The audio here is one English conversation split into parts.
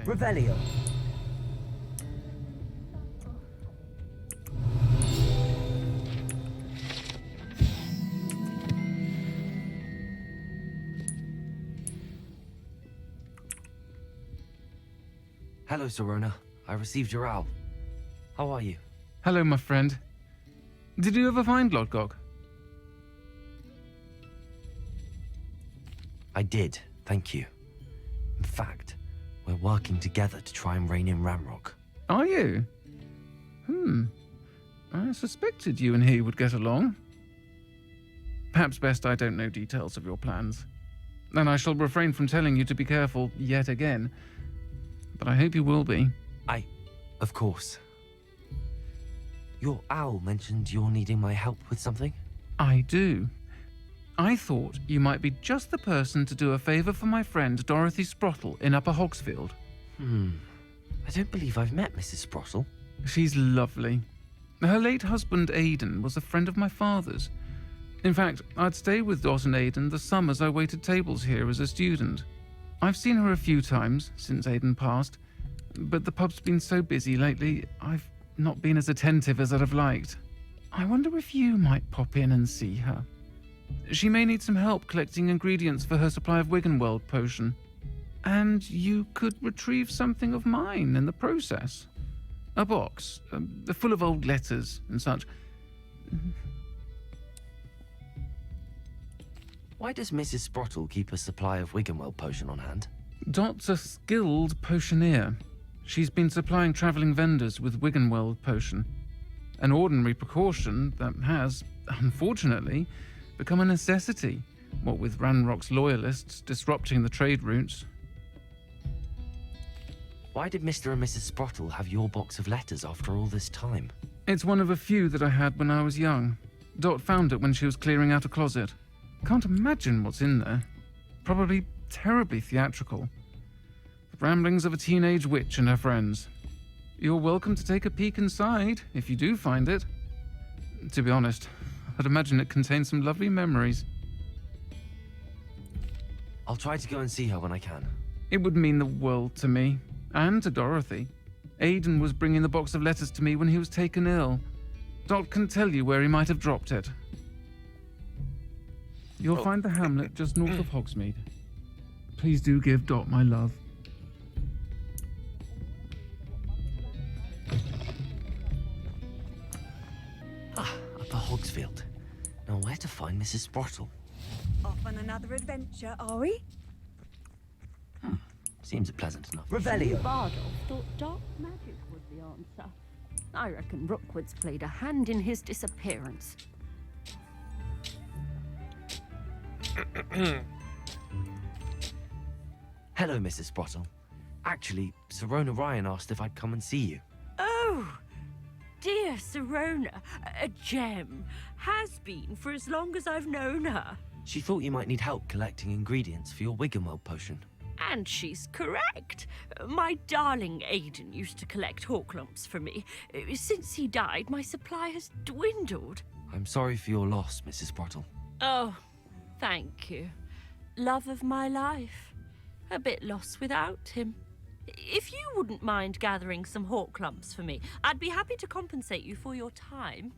Revelio. Hello, Serona. I received your owl. How are you? Hello, my friend. Did you ever find Lodgok? I did, thank you. In fact, we're working together to try and rein in Ramrock. Are you? I suspected you and he would get along. Perhaps best I don't know details of your plans. And I shall refrain from telling you to be careful yet again. But I hope you will be. Of course. Your owl mentioned you're needing my help with something? I do. I thought you might be just the person to do a favour for my friend Dorothy Sprottle in Upper Hogsfield. I don't believe I've met Mrs. Sprottle. She's lovely. Her late husband Aidan was a friend of my father's. In fact, I'd stay with Dot and Aidan the summers I waited tables here as a student. I've seen her a few times since Aidan passed, but the pub's been so busy lately, I've not been as attentive as I'd have liked. I wonder if you might pop in and see her. She may need some help collecting ingredients for her supply of Wiggenweld potion. And you could retrieve something of mine in the process. A box, full of old letters and such. Why does Mrs. Sprottle keep a supply of Wiggenweld potion on hand? Dot's a skilled potioneer. She's been supplying travelling vendors with Wiggenweld potion. An ordinary precaution that has, unfortunately, become a necessity, what with Ranrock's loyalists disrupting the trade routes. Why did Mr. and Mrs. Sprottle have your box of letters after all this time? It's one of a few that I had when I was young. Dot found it when she was clearing out a closet. Can't imagine what's in there. Probably terribly theatrical. The ramblings of a teenage witch and her friends. You're welcome to take a peek inside, if you do find it. To be honest, I'd imagine it contains some lovely memories. I'll try to go and see her when I can. It would mean the world to me, and to Dorothy. Aidan was bringing the box of letters to me when he was taken ill. Dot can tell you where he might have dropped it. You'll find the hamlet just north of Hogsmeade. Please do give Dot my love. Upper Hogsfield. Now where to find Mrs. Sprottle? Off on another adventure, are we? Seems pleasant enough. Revelio. Bardolph thought dark magic was the answer. I reckon Rookwood's played a hand in his disappearance. Hello, Mrs. Sprottle. Actually, Serona Ryan asked if I'd come and see you. Oh, dear Serona, a gem. Has been for as long as I've known her. She thought you might need help collecting ingredients for your Wiggenweld potion. And she's correct. My darling Aidan used to collect hawklumps for me. Since he died, my supply has dwindled. I'm sorry for your loss, Mrs. Sprottle. Oh, thank you. Love of my life. A bit lost without him. If you wouldn't mind gathering some hawklumps for me, I'd be happy to compensate you for your time.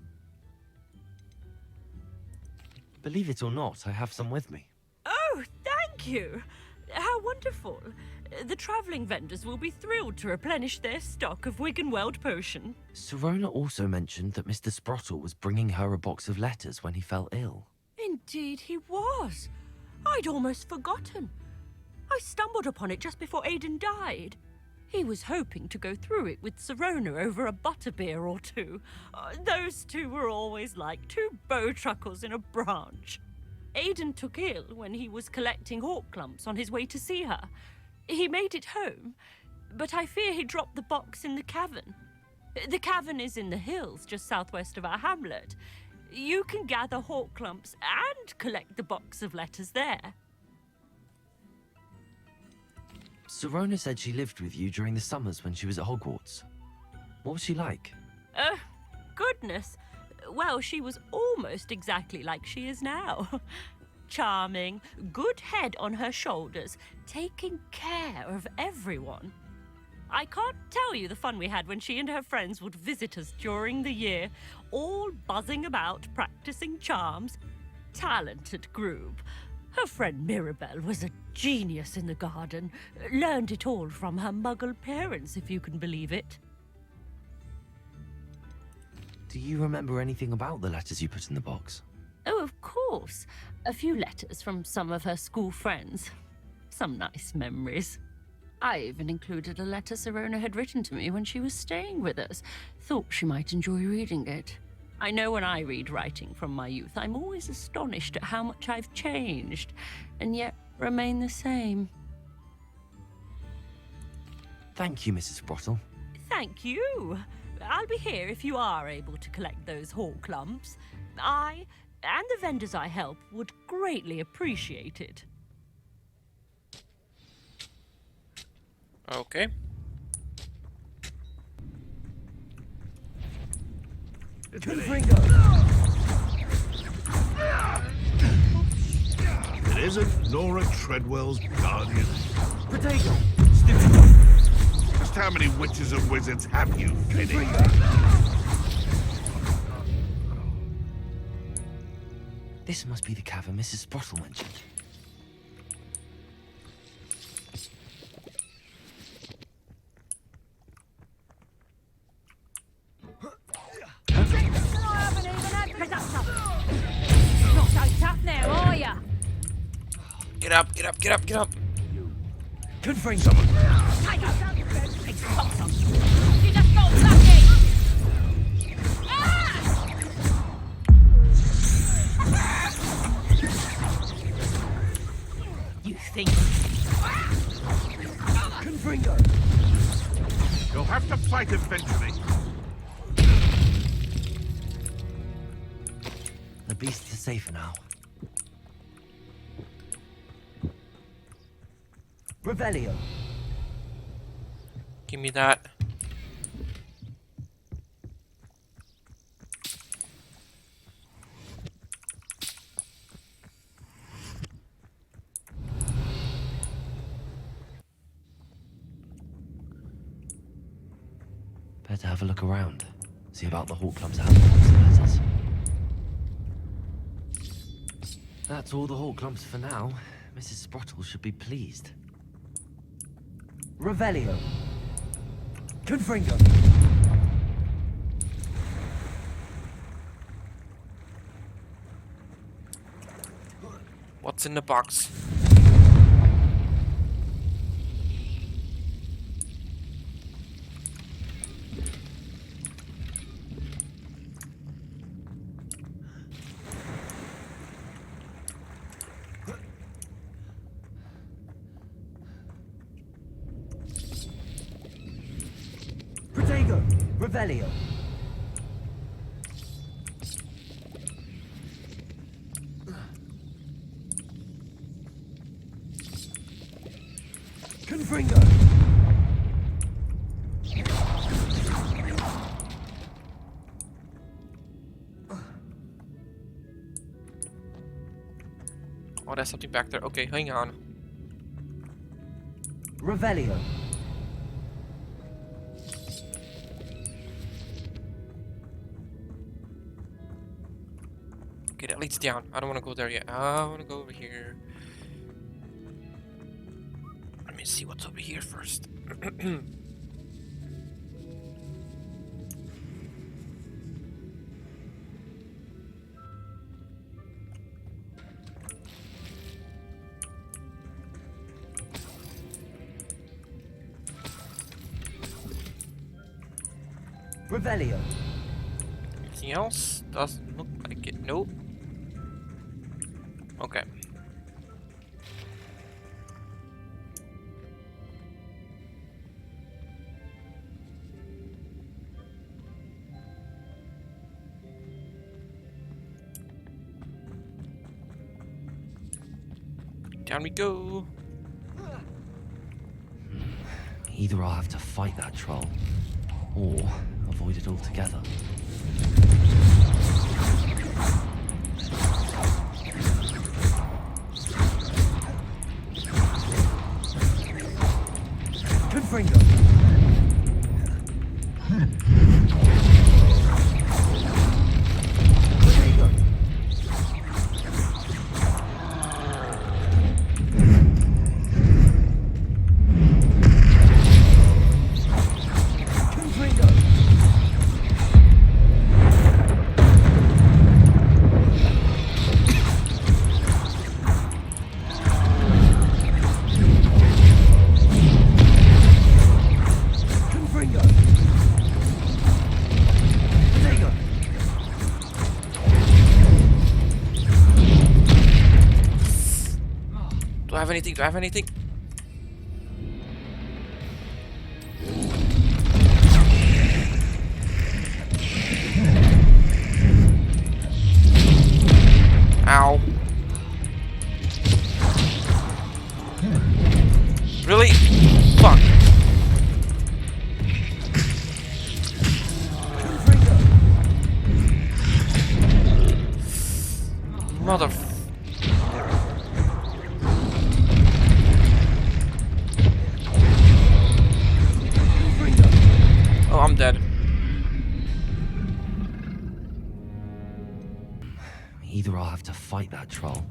Believe it or not, I have some with me. Oh, thank you. How wonderful. The travelling vendors will be thrilled to replenish their stock of Wiggenweld potion. Serona also mentioned that Mr. Sprottle was bringing her a box of letters when he fell ill. Indeed he was. I'd almost forgotten. I stumbled upon it just before Aidan died. He was hoping to go through it with Serona over a butterbeer or two. Those two were always like two bowtruckles in a branch. Aidan took ill when he was collecting hawklumps on his way to see her. He made it home, but I fear he dropped the box in the cavern. The cavern is in the hills just southwest of our hamlet. You can gather hawklumps and collect the box of letters there. Serona said she lived with you during the summers when she was at Hogwarts. What was she like? Goodness. Well, she was almost exactly like she is now. Charming, good head on her shoulders, taking care of everyone. I can't tell you the fun we had when she and her friends would visit us during the year, all buzzing about, practicing charms. Talented group. Her friend Mirabelle was a genius in the garden. Learned it all from her muggle parents, if you can believe it. Do you remember anything about the letters you put in the box? Oh, of course. A few letters from some of her school friends. Some nice memories. I even included a letter Sirona had written to me when she was staying with us. Thought she might enjoy reading it. I know when I read writing from my youth, I'm always astonished at how much I've changed, and yet remain the same. Thank you, Mrs. Sprottle. Thank you. I'll be here if you are able to collect those hawk lumps. I, and the vendors I help, would greatly appreciate it. Okay. It isn't Nora Treadwell's guardian. Potato! Just how many witches and wizards have you, Finny? This must be the cavern Mrs. Sprottle mentioned. Get up, get up, get up, get up. Confirm Someone. You think? Confringo! You'll have to fight eventually. The beast is safer now. Revelio. Give me that. Better have a look around. See about the Hawk Club's letters. That's all the Hawk Clumps for now. Mrs. Sprottle should be pleased. Revelio. Confringo. What's in the box? Protego. Revelio. Confringo. Oh, there's something back there. Okay, hang on. Revelio. Okay, that leads down. I don't want to go there yet. I want to go over here. Let me see what's over here first. Revelio. Anything else? Doesn't look like it. Nope. Okay. Down we go. Either I'll have to fight that troll, or avoid it altogether. Confringo. have anything? Do I have anything? Ow. Really? Fuck. Mother. Oh, I'm dead. Either I'll have to fight that troll,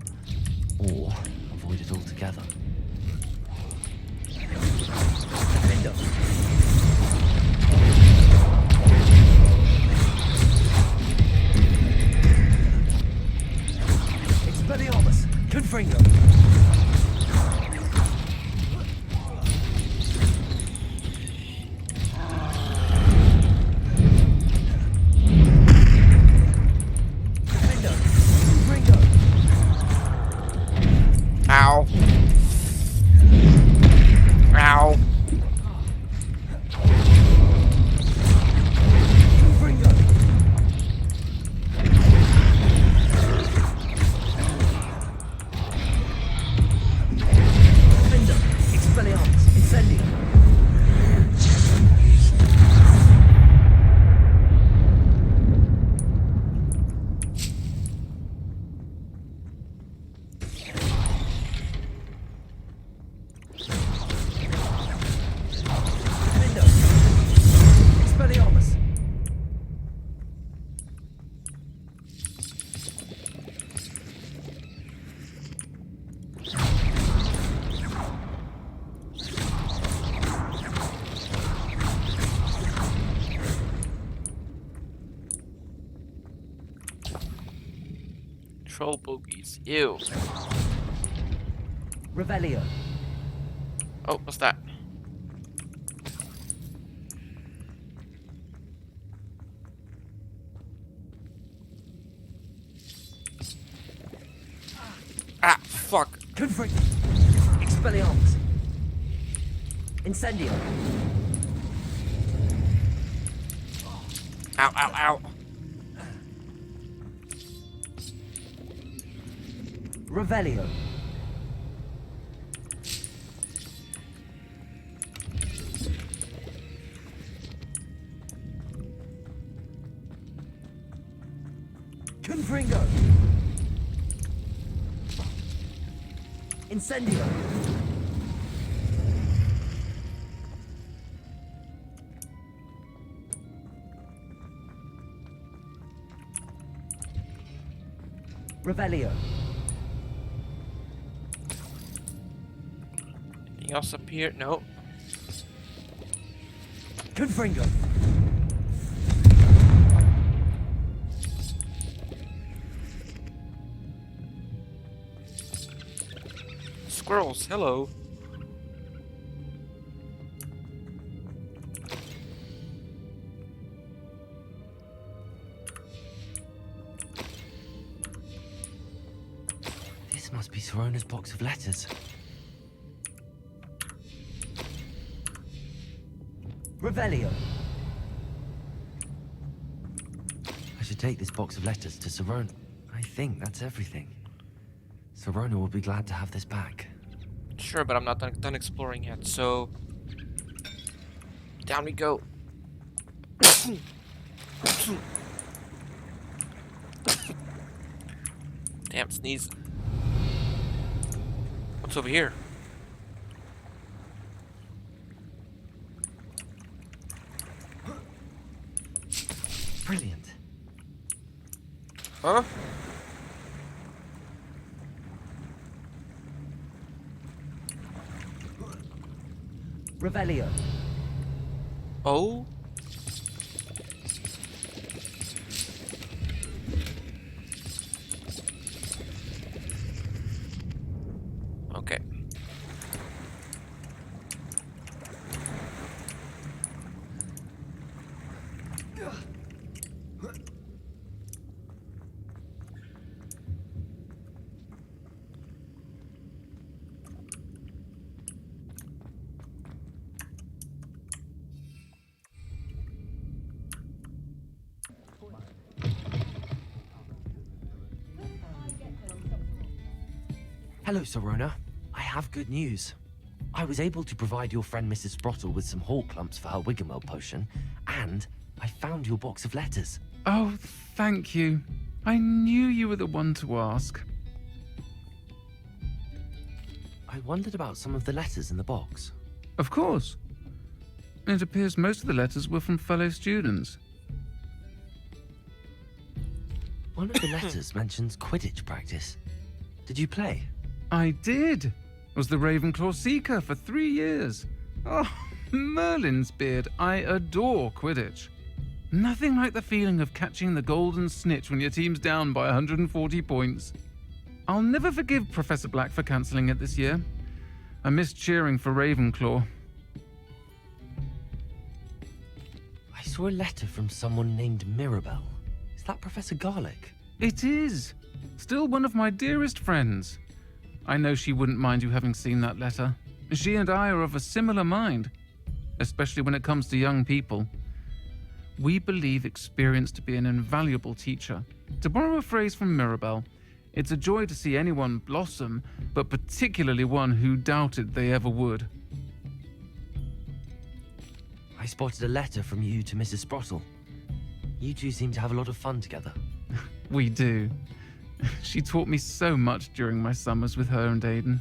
or avoid it altogether. Expelliarmus! Confringo! Ow. Ow. Troll bogies. Ew. Revelio. Oh, what's that? Ah, fuck. Confringo. Expelliarmus. Incendio. Ow, ow, ow. Revelio. Confringo. Incendio. Revelio. Anything else up here? No. Confringo. Squirrels, hello. This must be Sorona's box of letters. Revelio. I should take this box of letters to Sorona. I think that's everything. Sorona will be glad to have this back. Sure, but I'm not done exploring yet, so... Down we go. Damn, sneeze. What's over here? Brilliant. Huh? Revelio. Oh? Okay. Hello, Sorona. I have good news. I was able to provide your friend Mrs. Sprottle with some hall clumps for her Wiggenweld potion, and I found your box of letters. Oh, thank you. I knew you were the one to ask. I wondered about some of the letters in the box. Of course. It appears most of the letters were from fellow students. One of the letters mentions Quidditch practice. Did you play? I did. Was the Ravenclaw Seeker for 3 years. Oh, Merlin's beard. I adore Quidditch. Nothing like the feeling of catching the golden snitch when your team's down by 140 points. I'll never forgive Professor Black for cancelling it this year. I missed cheering for Ravenclaw. I saw a letter from someone named Mirabelle. Is that Professor Garlick? It is. Still one of my dearest friends. I know she wouldn't mind you having seen that letter. She and I are of a similar mind, especially when it comes to young people. We believe experience to be an invaluable teacher. To borrow a phrase from Mirabelle, it's a joy to see anyone blossom, but particularly one who doubted they ever would. I spotted a letter from you to Mrs. Sprottle. You two seem to have a lot of fun together. We do. She taught me so much during my summers with her and Aidan.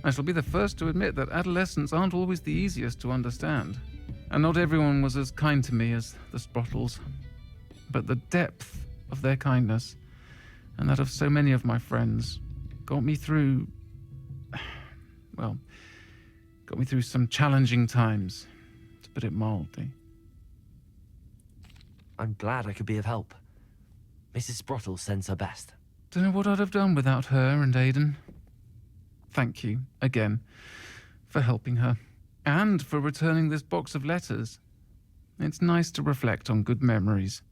I shall be the first to admit that adolescents aren't always the easiest to understand. And not everyone was as kind to me as the Sprottles. But the depth of their kindness, and that of so many of my friends, got me through some challenging times, to put it mildly. I'm glad I could be of help. Mrs. Sprottle sends her best. Don't know what I'd have done without her and Aidan. Thank you, again, for helping her, and for returning this box of letters. It's nice to reflect on good memories.